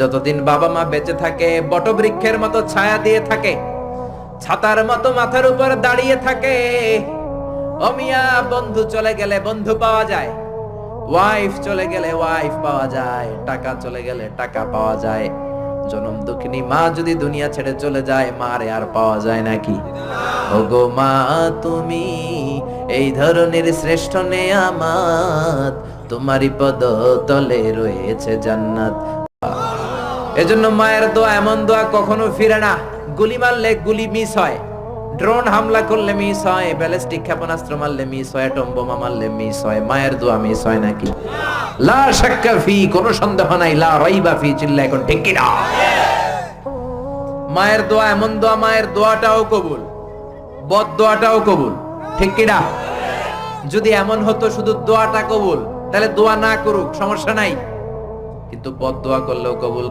যতদিন বাবা মা বেঁচে থাকে বটবৃক্ষের মতো ছায়া দিয়ে থাকে, ছাতার মতো মাথার উপর দাঁড়িয়ে থাকে। ও মিয়া, বন্ধু চলে গেলে বন্ধু পাওয়া যায়, ওয়াইফ চলে গেলে ওয়াইফ পাওয়া যায়, টাকা চলে গেলে টাকা পাওয়া যায়। জনম দুঃখিনী মা যদি দুনিয়া ছেড়ে চলে যায়, মারে আর পাওয়া যায় নাকি? ওগো মা, তুমি এই ধরনের শ্রেষ্ঠ নেয়ামত, তোমারই পদ তলে রয়েছে জান্নাত। এজন্য মায়ের দোয়া এমন দোয়া কখনো ফিরে না। গুলি মারলে গুলি মিস হয়, ড্রোন হামলা করলে মিস হয়, ব্যালিস্টিক ক্ষেপণাস্ত্র মারলে মিস হয়, অ্যাটম বোমা মারলে মিস হয়, মায়ের দোয়া মিস হয় নাকি? লা শাক্কা ফি, কোনো সন্দেহ নাই, লা রাইবা ফি, চিল্লা এখন ঠিক কি না? মায়ের দোয়া এমন দোয়া, মায়ের দোয়াটাও কবুল, বদ দোয়াটাও কবুল, ঠিক কি না? যদি এমন হতো শুধু দোয়াটা কবুল, তাহলে দোয়া না করুক সমস্যা নাই, কিন্তু বদ দোয়া করলেও কবুল।